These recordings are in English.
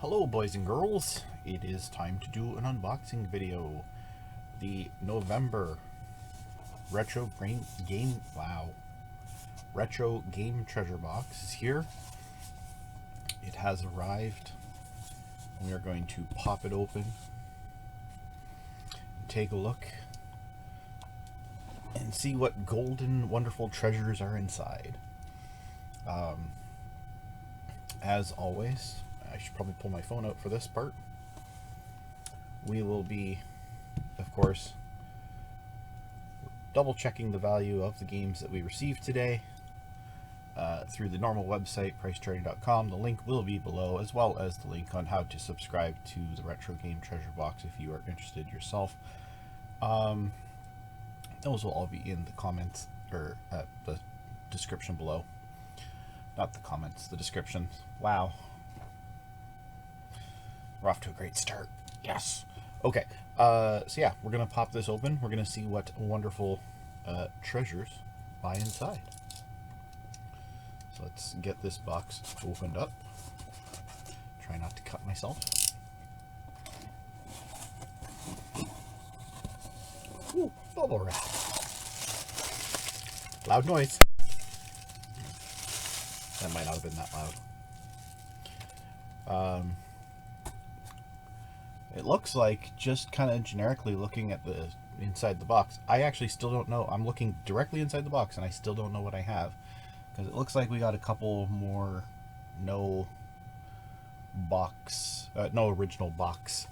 Hello boys and girls, it is time to do an unboxing video. The November Retro Game Treasure Box is here. It has arrived. We are going to pop it open, take a look, and see what golden wonderful treasures are inside. As always, I should probably pull my phone out for this part. We will be, of course, double checking the value of the games that we received today through the normal website, pricecharting.com. The link will be below, as well as the link on how to subscribe to the Retro Game Treasure Box if you are interested yourself. Those will all be in the comments, or the description below. Not the comments, the description. Wow. We're off to a great start. Yes. Okay. So yeah, we're going to pop this open. We're going to see what wonderful treasures lie inside. So let's get this box opened up. Try not to cut myself. Ooh, bubble wrap. Loud noise. That might not have been that loud. It looks like, just kind of generically looking at the inside the box, I actually still don't know. I'm looking directly inside the box and I still don't know what I have, because it looks like we got a couple more no original box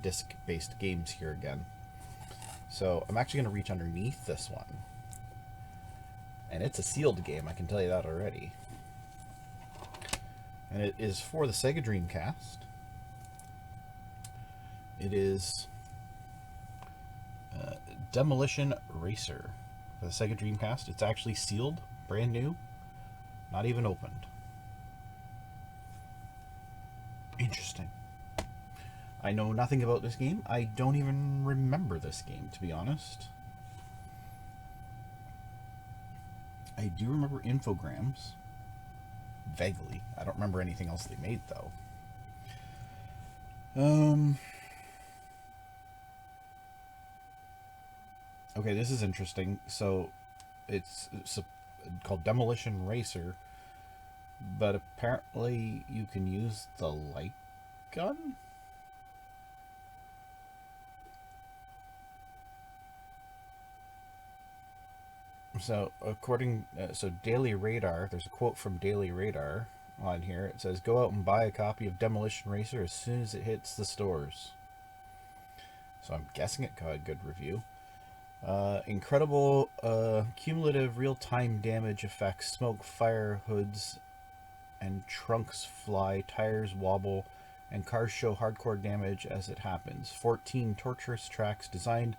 disc based games here again. So I'm actually going to reach underneath this one, and it's a sealed game, I can tell you that already. And it is for the Sega Dreamcast. It is Demolition Racer for the Sega Dreamcast. It's actually sealed, brand new, not even opened. Interesting. I know nothing about this game. I don't even remember this game, to be honest. I do remember Infogrames. Vaguely. I don't remember anything else they made, though. Okay, this is interesting. So, it's called Demolition Racer, but apparently you can use the light gun? So, Daily Radar, there's a quote from Daily Radar on here. It says, "Go out and buy a copy of Demolition Racer as soon as it hits the stores." So I'm guessing it got a good review. Incredible cumulative real-time damage effects. Smoke, fire, hoods and trunks fly, tires wobble, and cars show hardcore damage as it happens. 14 torturous tracks designed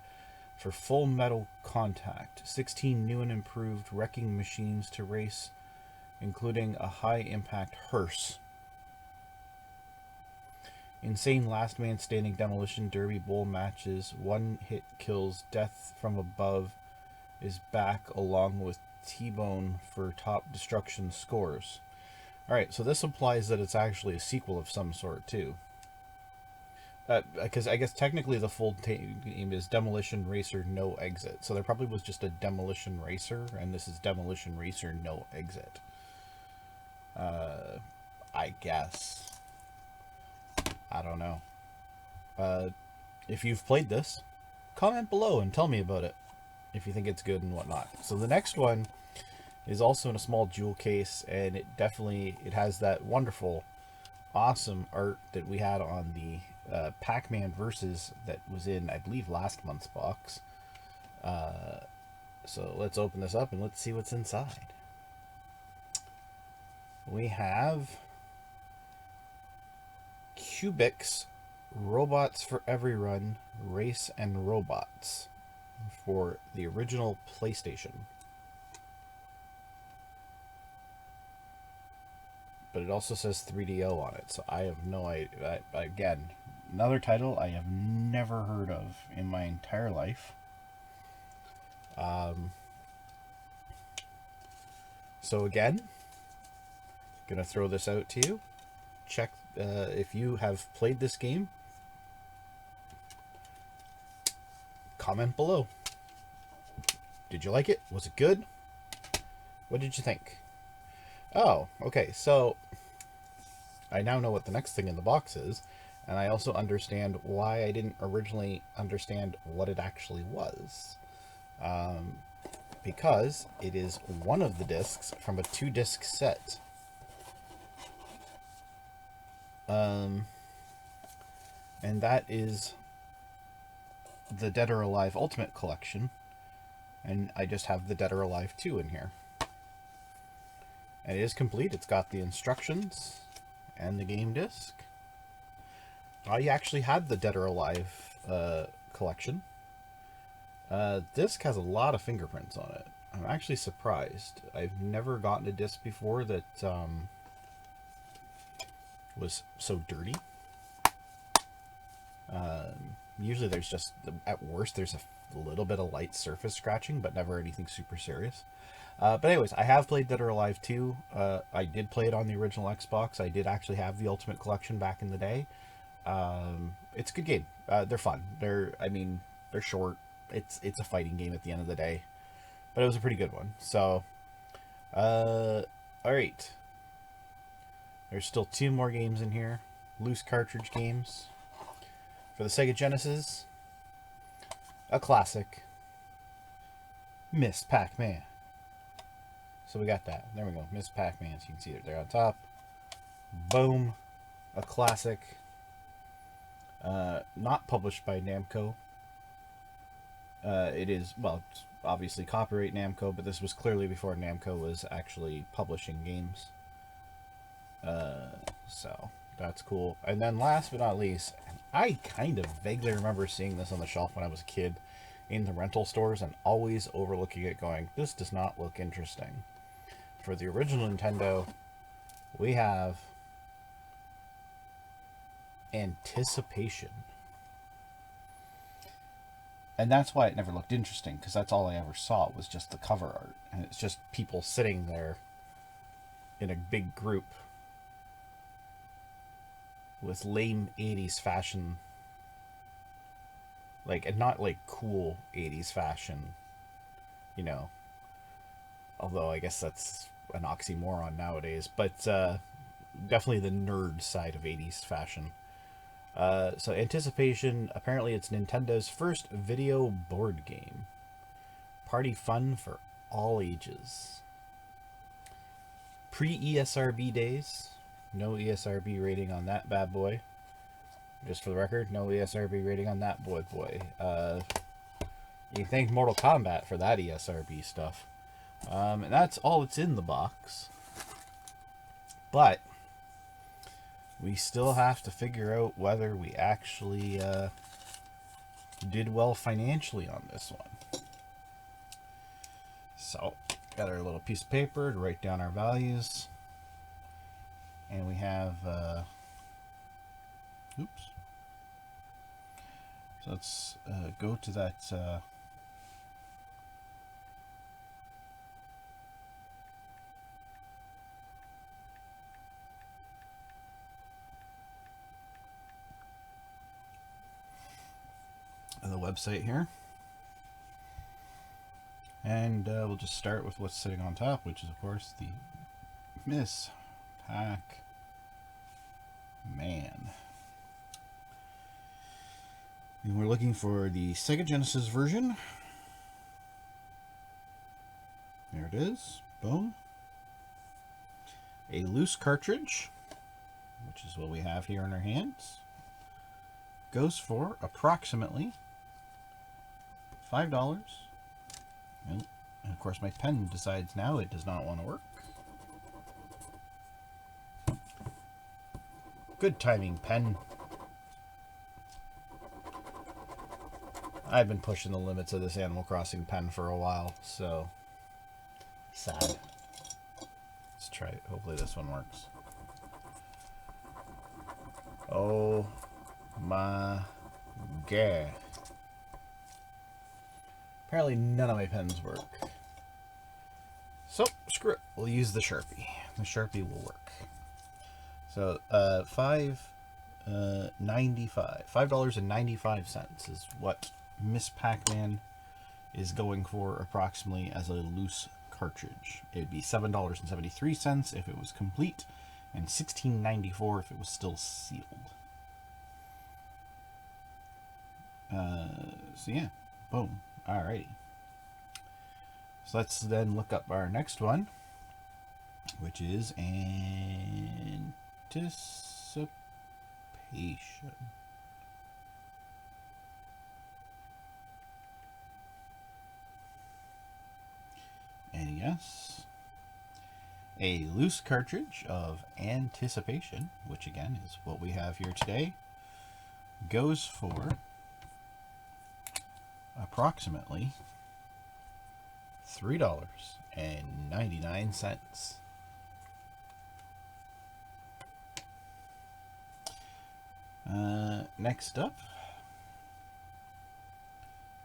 for full metal contact. 16 new and improved wrecking machines to race, including a high-impact hearse. Insane last man standing demolition derby bowl matches. One hit kills. Death from above is back, along with T-Bone for top destruction scores. Alright, so this implies that it's actually a sequel of some sort, too. Because I guess technically the full name is Demolition Racer No Exit. So there probably was just a Demolition Racer, and this is Demolition Racer No Exit. I guess. I don't know. If you've played this, comment below and tell me about it, if you think it's good and whatnot. So the next one is also in a small jewel case, and it has that wonderful, awesome art that we had on the Pac-Man Versus that was in, I believe, last month's box. So let's open this up and let's see what's inside. We have Cubics Robots for Every Run Race and Robots for the original PlayStation. But it also says 3DO on it, so I have no idea. Again, another title I have never heard of in my entire life. So again, gonna throw this out to you. check if you have played this game. Comment below. Did you like it? Was it good? What did you think? Oh, okay, so I now know what the next thing in the box is, and I also understand why I didn't originally understand what it actually was. Because it is one of the discs from a 2-disc set. And that is the Dead or Alive Ultimate Collection, and I just have the Dead or Alive 2 in here. And it is complete. It's got the instructions and the game disc. I actually had the Dead or Alive collection. Disc has a lot of fingerprints on it. I'm actually surprised. I've never gotten a disc before that was so dirty. Usually there's just, at worst, there's a little bit of light surface scratching, but never anything super serious. But anyways, I have played Dead or Alive 2. I did play it on the original Xbox. I did actually have the Ultimate Collection back in the day. It's a good game. They're fun. They're short. It's a fighting game at the end of the day. But it was a pretty good one. So, alright. There's still 2 more games in here. Loose cartridge games. For the Sega Genesis, a classic, Miss Pac-Man. So we got that. There we go. Miss Pac-Man. So you can see it there on top. Boom. A classic. Not published by Namco. It is, well, it's obviously copyright Namco, but this was clearly before Namco was actually publishing games. So that's cool. And then last but not least, I kind of vaguely remember seeing this on the shelf when I was a kid in the rental stores and always overlooking it going, this does not look interesting. For the original Nintendo, we have Anticipation. And that's why it never looked interesting, because that's all I ever saw was just the cover art. And it's just people sitting there in a big group with lame 80s fashion, like, and not like cool 80s fashion, you know, although I guess that's an oxymoron nowadays, but definitely the nerd side of 80s fashion. So Anticipation, apparently it's Nintendo's first video board game. Party fun for all ages. Pre-ESRB days. No ESRB rating on that bad boy. Just for the record, no ESRB rating on that boy. You thank Mortal Kombat for that ESRB stuff. And that's all that's in the box. But we still have to figure out whether we actually did well financially on this one. So, got our little piece of paper to write down our values. And we have, oops. So let's go to that, the website here. And we'll just start with what's sitting on top, which is, of course, the Miss Pac-Man. And we're looking for the Sega Genesis version. There it is. Boom. A loose cartridge, which is what we have here in our hands. Goes for approximately $5. And of course my pen decides now it does not want to work. Good timing, pen. I've been pushing the limits of this Animal Crossing pen for a while, so sad. Let's try it. Hopefully this one works. Oh my god. Apparently none of my pens work. So, screw it. We'll use the Sharpie. The Sharpie will work. So $5.95 is what Miss Pac-Man is going for approximately as a loose cartridge. It'd be $7.73 if it was complete, and $16.94 if it was still sealed. So yeah, boom. Alrighty. So let's then look up our next one, which is Anticipation. NES. A loose cartridge of Anticipation, which again is what we have here today, goes for approximately $3.99. Next up,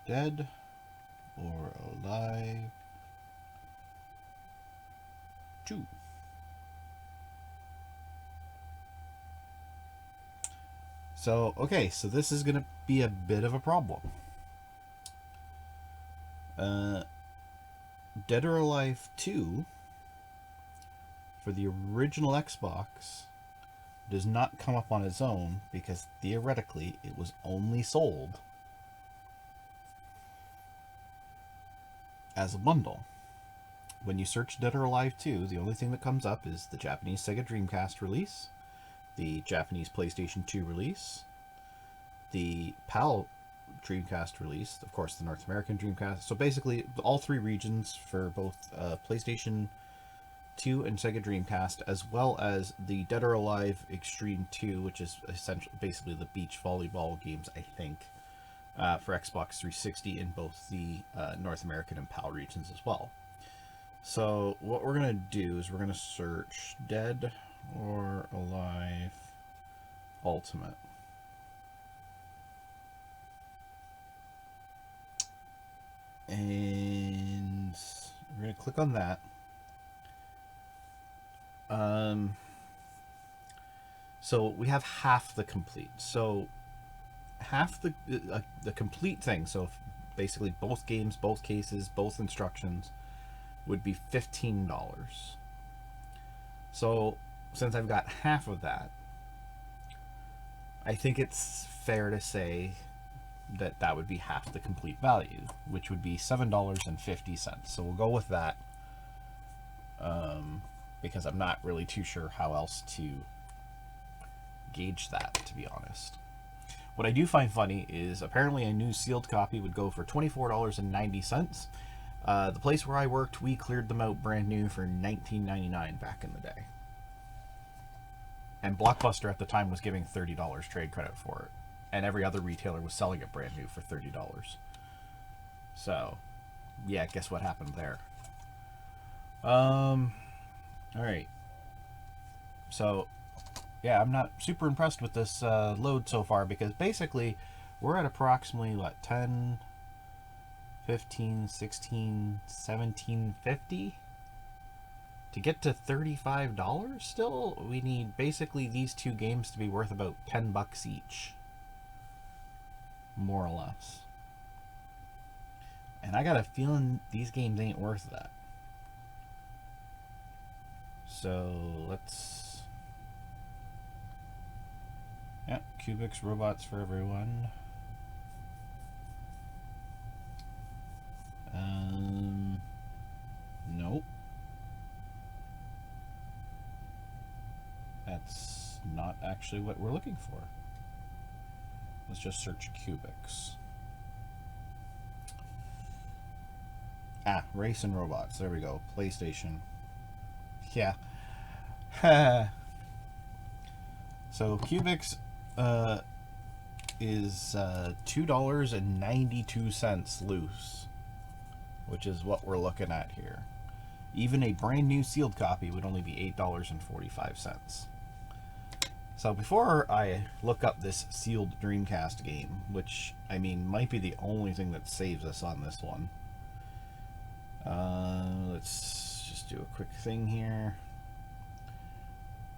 Dead or Alive 2. So, okay, so this is going to be a bit of a problem. Dead or Alive 2 for the original Xbox does not come up on its own because theoretically it was only sold as a bundle. When you search Dead or Alive 2, the only thing that comes up is the Japanese Sega Dreamcast release, the Japanese PlayStation 2 release, the PAL Dreamcast release, of course the North American Dreamcast. So basically all three regions for both PlayStation 2 and Sega Dreamcast, as well as the Dead or Alive Extreme 2, which is essentially basically the beach volleyball games, I think, for Xbox 360 in both the North American and PAL regions as well. So what we're going to do is we're going to search Dead or Alive Ultimate. And we're going to click on that. So we have half the complete. So half the complete thing. So basically both games, both cases, both instructions would be $15. So since I've got half of that, I think it's fair to say that that would be half the complete value, which would be $7.50. So we'll go with that, because I'm not really too sure how else to gauge that, to be honest. What I do find funny is apparently a new sealed copy would go for $24.90. The place where I worked, we cleared them out brand new for $19.99 back in the day. And Blockbuster at the time was giving $30 trade credit for it. And every other retailer was selling it brand new for $30. So, yeah, guess what happened there? Alright. So, yeah, I'm not super impressed with this load so far, because basically we're at approximately, what, 10, 15, 16, 17.50? To get to $35 still, we need basically these two games to be worth about $10 each. More or less. And I got a feeling these games ain't worth that. So let's... Yep, Cubics Robots for Everyone. Nope. That's not actually what we're looking for. Let's just search Cubics. Ah, Race and Robots. There we go. PlayStation. Yeah. So Cubics is $2.92 loose, which is what we're looking at here. Even a brand new sealed copy would only be $8.45. So before I look up this sealed Dreamcast game, which, I mean, might be the only thing that saves us on this one, let's just do a quick thing here.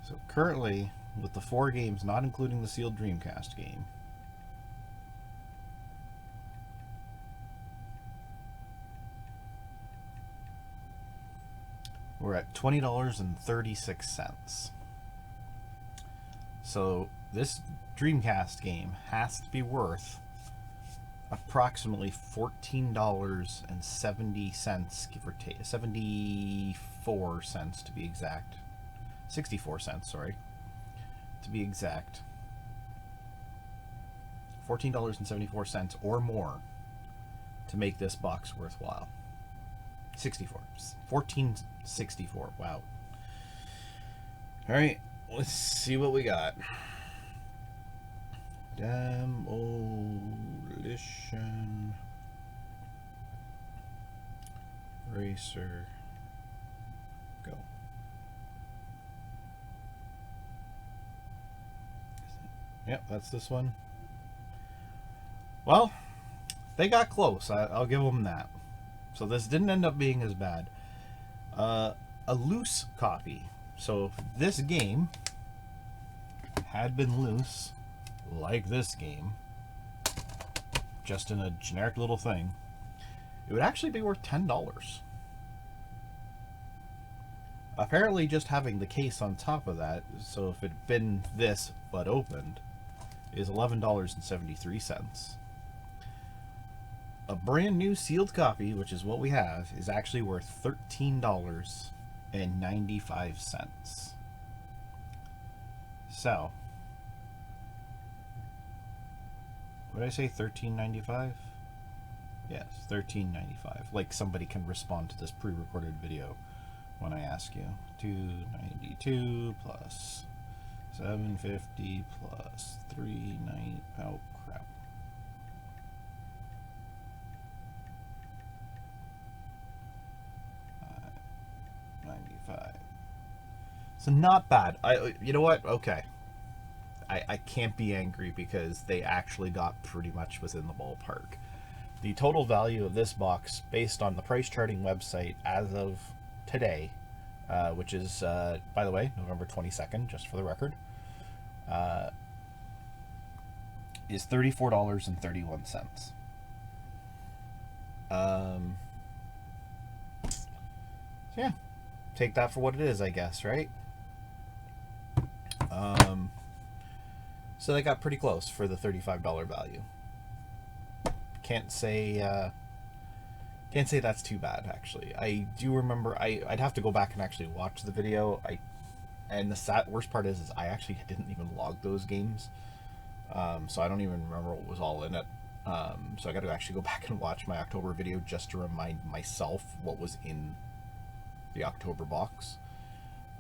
So currently, with the 4 games, not including the sealed Dreamcast game. We're at $20.36. So this Dreamcast game has to be worth approximately $14.70, give or take, 74 cents to be exact. 64 cents, sorry, to be exact. $14.74 or more to make this box worthwhile. 64. 14.64. Wow. All right, let's see what we got. Demolition Racer. Go. Yep, that's this one. Well, they got close. I'll give them that. So this didn't end up being as bad. A loose copy. So if this game had been loose, like this game, just in a generic little thing, it would actually be worth $10. Apparently just having the case on top of that, so if it had been this but opened, is $11.73. A brand new sealed copy, which is what we have, is actually worth $13.95. So, what did I say, $13.95? Yes, $13.95. Like somebody can respond to this pre-recorded video when I ask you. $2.92 plus $7.50 plus $3.90. Oh crap. $5.95. So not bad. You know what? Okay. I can't be angry because they actually got pretty much within the ballpark. The total value of this box, based on the price charting website as of today, which is, by the way, November 22nd, just for the record, is $34.31. So yeah, take that for what it is, I guess, right? So they got pretty close for the $35 value. Can't say that's too bad, actually. I do remember I'd have to go back and actually watch the video. And the worst part is I actually didn't even log those games, so I don't even remember what was all in it. So I got to actually go back and watch my October video just to remind myself what was in the October box.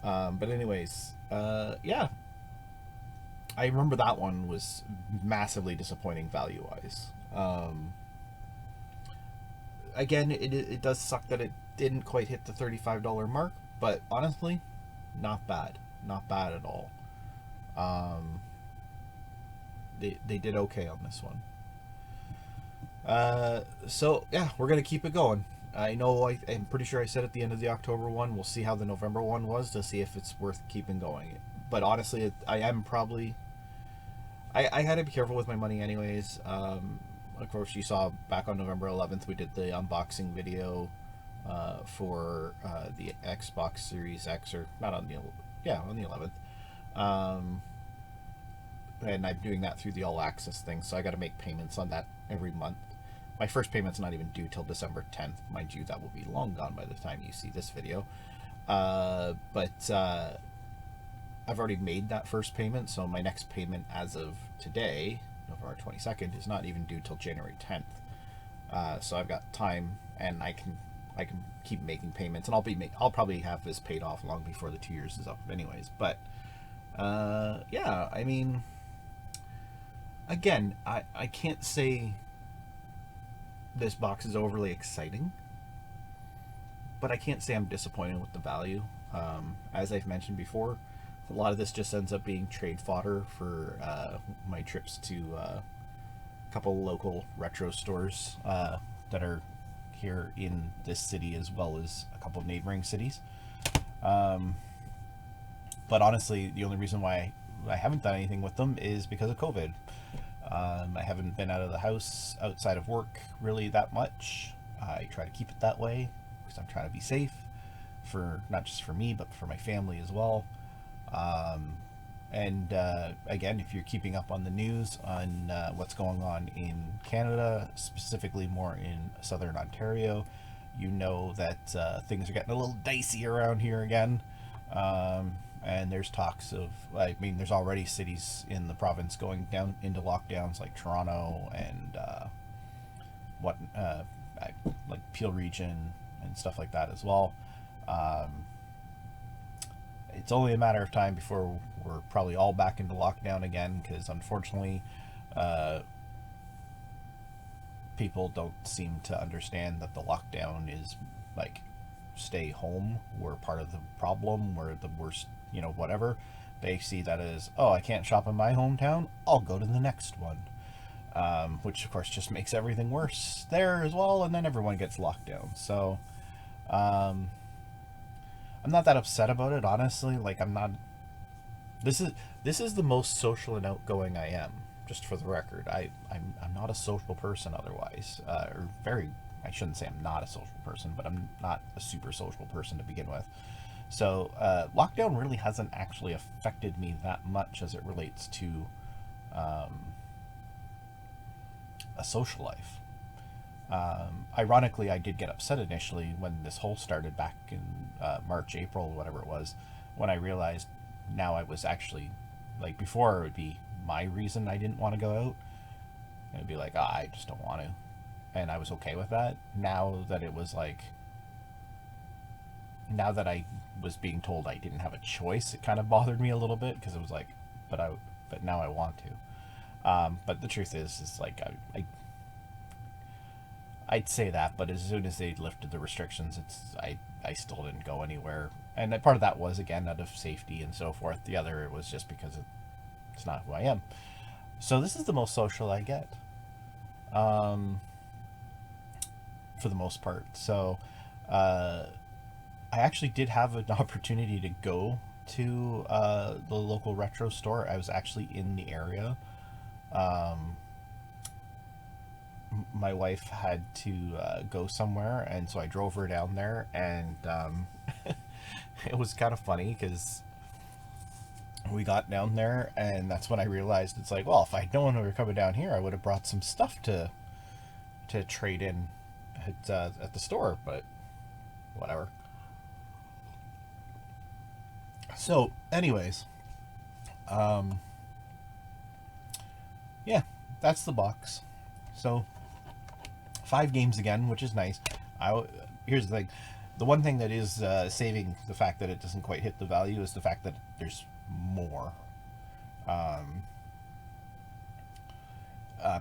But anyways, yeah. I remember that one was massively disappointing value-wise. Again, it does suck that it didn't quite hit the $35 mark, but honestly, not bad. Not bad at all. They did okay on this one. So, yeah, we're going to keep it going. I know I'm pretty sure I said at the end of the October one, we'll see how the November one was to see if it's worth keeping going. But honestly, I am probably... I had to be careful with my money anyways. Of course, you saw back on November 11th, we did the unboxing video for the Xbox Series X, or not on the... Yeah, on the 11th. And I'm doing that through the All Access thing, so I got to make payments on that every month. My first payment's not even due till December 10th. Mind you, that will be long gone by the time you see this video. But I've already made that first payment, so my next payment as of today, November 22nd, is not even due till January 10th. So I've got time, and I can keep making payments, and I'll probably have this paid off long before the 2 years is up anyways. But yeah, I mean, again, I can't say this box is overly exciting, but I can't say I'm disappointed with the value. As I've mentioned before, a lot of this just ends up being trade fodder for my trips to a couple local retro stores that are here in this city, as well as a couple neighboring cities. But honestly, the only reason why I haven't done anything with them is because of COVID. I haven't been out of the house outside of work really that much. I try to keep it that way because I'm trying to be safe for not just for me but for my family as well. And again, if you're keeping up on the news on what's going on in Canada, specifically more in southern Ontario, you know that things are getting a little dicey around here again. And there's talks of, I mean, there's already cities in the province going down into lockdowns like Toronto and like Peel Region and stuff like that as well. Um, it's only a matter of time before we're probably all back into lockdown again because unfortunately, uh, people don't seem to understand that the lockdown is like stay home. We're part of the problem. We're the worst, whatever. They see that as, oh, I can't shop in my hometown. I'll go to the next one. Which of course just makes everything worse there as well. And then everyone gets locked down. So, I'm not that upset about it, honestly. Like I'm not. This is the most social and outgoing I am. Just for the record, I'm not a social person otherwise, or very. I shouldn't say I'm not a social person, but I'm not a super social person to begin with. So lockdown really hasn't actually affected me that much as it relates to um, a social life. Ironically, I did get upset initially when this whole started back in March, April, whatever it was, when I realized now I was actually, like before it would be my reason I didn't want to go out. It'd be like, I just don't want to. And I was okay with that. Now that it was like, now that I was being told I didn't have a choice, it kind of bothered me a little bit because it was like, but now I want to. But the truth is like, I'd say that, but as soon as they lifted the restrictions, I still didn't go anywhere. And part of that was again out of safety and so forth. The other was just because it's not who I am. So this is the most social I get, for the most part. So I actually did have an opportunity to go to the local retro store. I was actually in the area. Um, my wife had to go somewhere, and so I drove her down there, and it was kind of funny because we got down there, and that's when I realized it's like, well, if I'd known we were coming down here, I would have brought some stuff to trade in at the store, but whatever. So, anyways, um, yeah, that's the box. So 5 games again, which is nice. Here's the thing. The one thing that is saving the fact that it doesn't quite hit the value is the fact that there's more. Um,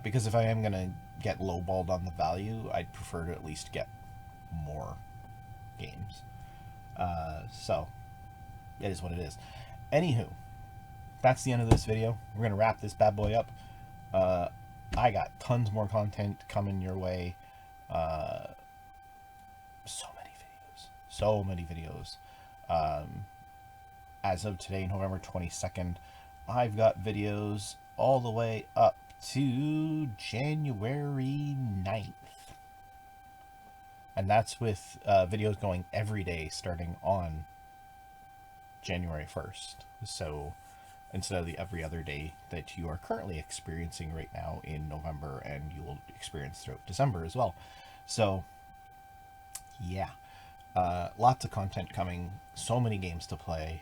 because if I am going to get lowballed on the value, I'd prefer to at least get more games. So, it is what it is. Anywho, that's the end of this video. We're going to wrap this bad boy up. I got tons more content coming your way. So many videos. So many videos. As of today, November 22nd, I've got videos all the way up to January 9th. And that's with videos going every day starting on January 1st. So instead of the every other day that you are currently experiencing right now in November, and you will experience throughout December as well. So yeah, lots of content coming, so many games to play.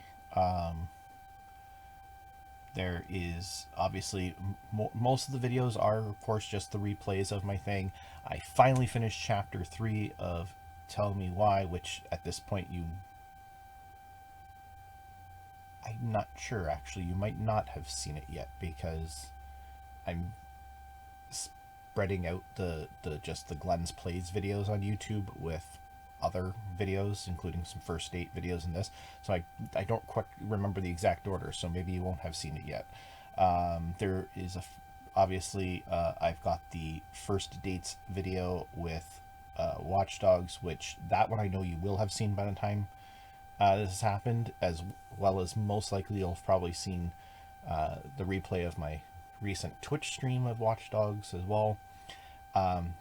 There is obviously most of the videos are of course just the replays of my thing. I finally finished chapter 3 of Tell Me Why, which at this point I'm not sure actually, you might not have seen it yet because I'm spreading out the just the Glenn's Plays videos on YouTube with other videos, including some first date videos in this. So I don't quite remember the exact order, so maybe you won't have seen it yet. There is obviously I've got the first dates video with Watch Dogs, which that one I know you will have seen by the time this has happened, as well as most likely you'll have probably seen the replay of my recent Twitch stream of Watch Dogs as well.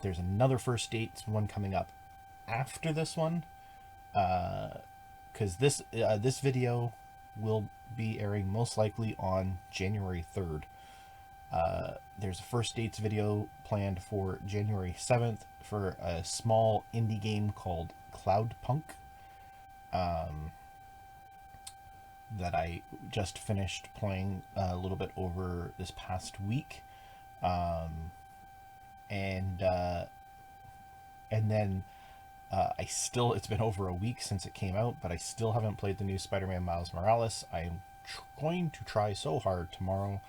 There's another first dates one coming up after this one, because this video will be airing most likely on January 3rd. There's a first dates video planned for January 7th for a small indie game called Cloudpunk, that I just finished playing a little bit over this past week. And then it's been over a week since it came out, but I still haven't played the new Spider-Man Miles Morales. I'm going to try so hard tomorrow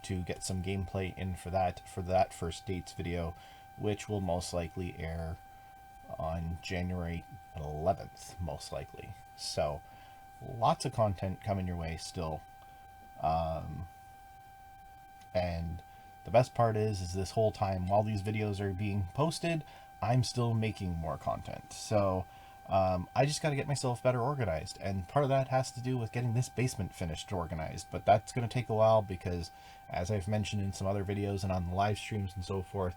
to get some gameplay in for that first dates video, which will most likely air on January 11th, most likely. So lots of content coming your way still. And the best part is this whole time while these videos are being posted, I'm still making more content. So I just got to get myself better organized, and part of that has to do with getting this basement finished organized, but that's going to take a while because, as I've mentioned in some other videos and on the live streams and so forth,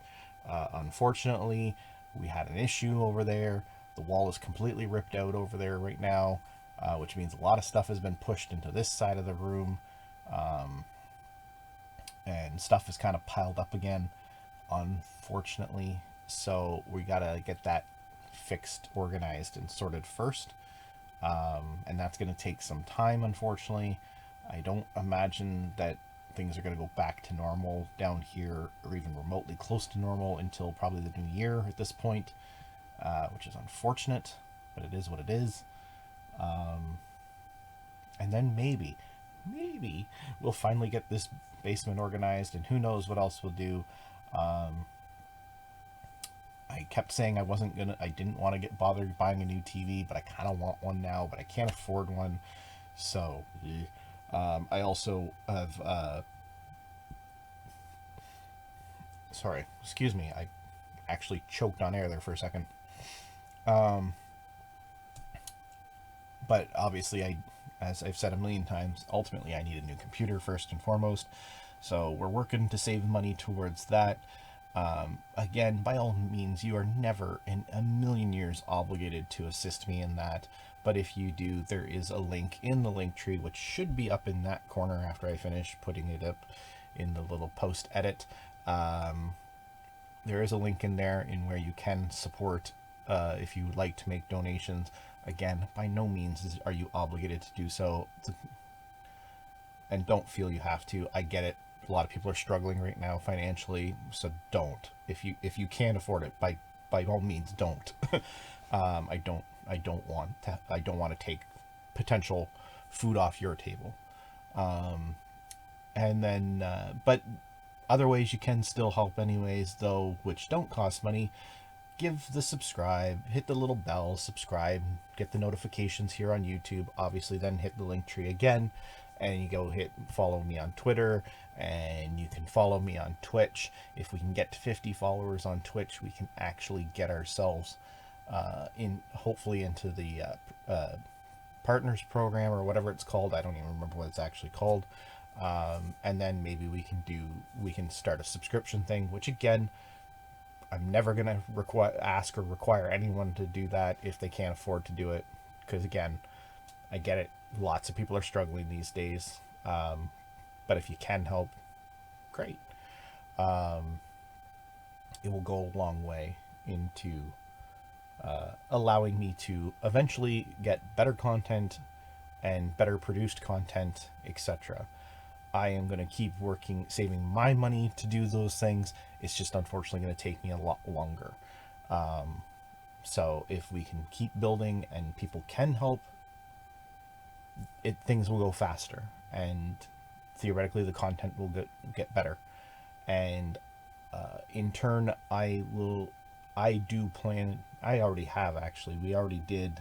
unfortunately we had an issue over there. The wall is completely ripped out over there right now, which means a lot of stuff has been pushed into this side of the room, and stuff is kind of piled up again, unfortunately. So we gotta get that fixed, organized, and sorted first, and that's going to take some time, unfortunately. I don't imagine that things are going to go back to normal down here, or even remotely close to normal, until probably the new year at this point, which is unfortunate, but it is what it is. And then maybe we'll finally get this basement organized, and who knows what else we'll do. I kept saying I didn't want to get bothered buying a new TV, but I kind of want one now, but I can't afford one. So, I also have, sorry, excuse me, I actually choked on air there for a second. But obviously, as I've said a million times, ultimately I need a new computer first and foremost. So we're working to save money towards that. Again, by all means, you are never in a million years obligated to assist me in that, but if you do, there is a link in the link tree, which should be up in that corner after I finish putting it up in the little post edit. There is a link in there in where you can support, if you would like to make donations. Again, by no means are you obligated to do so, and don't feel you have to. I get it. A lot of people are struggling right now financially, so don't. If you can't afford it, by all means, don't. I don't want to take potential food off your table. And then, but other ways you can still help anyways, though, which don't cost money. Give the subscribe, hit the little bell, subscribe, get the notifications here on YouTube. Obviously, then hit the link tree again, and you go follow me on Twitter, and you can follow me on Twitch. If we can get to 50 followers on Twitch, we can actually get ourselves hopefully into the partners program, or whatever it's called. I don't even remember what it's actually called. And then maybe we can start a subscription thing, which again, I'm never going to require anyone to do that if they can't afford to do it. Because again, I get it. Lots of people are struggling these days. But if you can help, great. It will go a long way into allowing me to eventually get better content and better produced content, etc. I am going to keep working, saving my money to do those things. It's just unfortunately going to take me a lot longer. So if we can keep building and people can help, things will go faster, and theoretically the content will get better. And in turn, I already have actually. We already did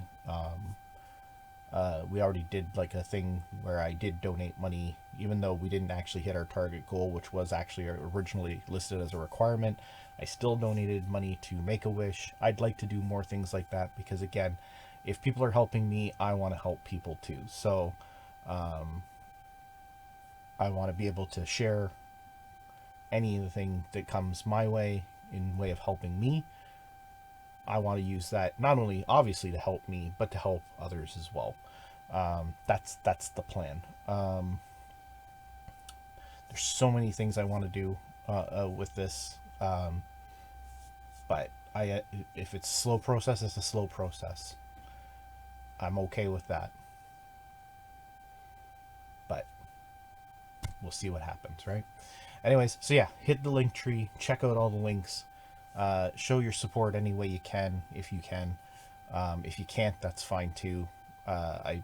like a thing where I did donate money, even though we didn't actually hit our target goal, which was actually originally listed as a requirement. I still donated money to Make-A-Wish. I'd like to do more things like that because, again, if people are helping me, I want to help people too. So I want to be able to share anything that comes my way in way of helping me. I want to use that not only obviously to help me, but to help others as well. That's the plan. There's so many things I want to do with this, but if it's a slow process, it's a slow process. I'm okay with that, but we'll see what happens, right? Anyways, so yeah, hit the link tree, check out all the links, show your support any way you can, if you can. If you can't, that's fine too. I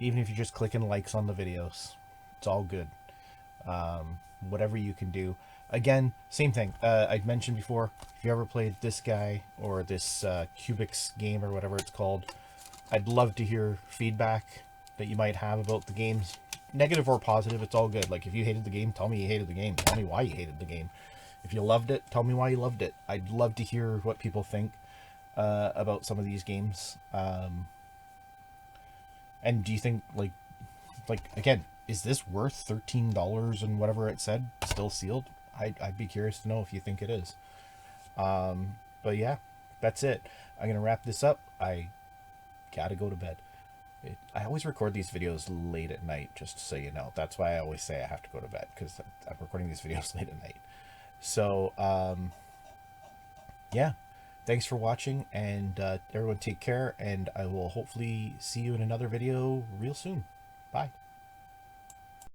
Even if you're just clicking likes on the videos, it's all good. Whatever you can do. Again, same thing. I'd mentioned before, if you ever played this guy or this Cubics game or whatever it's called, I'd love to hear feedback that you might have about the games. Negative or positive, it's all good. Like, if you hated the game, tell me you hated the game. Tell me why you hated the game. If you loved it, tell me why you loved it. I'd love to hear what people think about some of these games. And do you think, like again, is this worth $13 and whatever it said, still sealed? I'd be curious to know if you think it is. But yeah, that's it. I'm gonna wrap this up. I gotta go to bed. I always record these videos late at night, just so you know. That's why I always say I have to go to bed, because I'm recording these videos late at night. So yeah, thanks for watching, and everyone take care, and I will hopefully see you in another video real soon. Bye.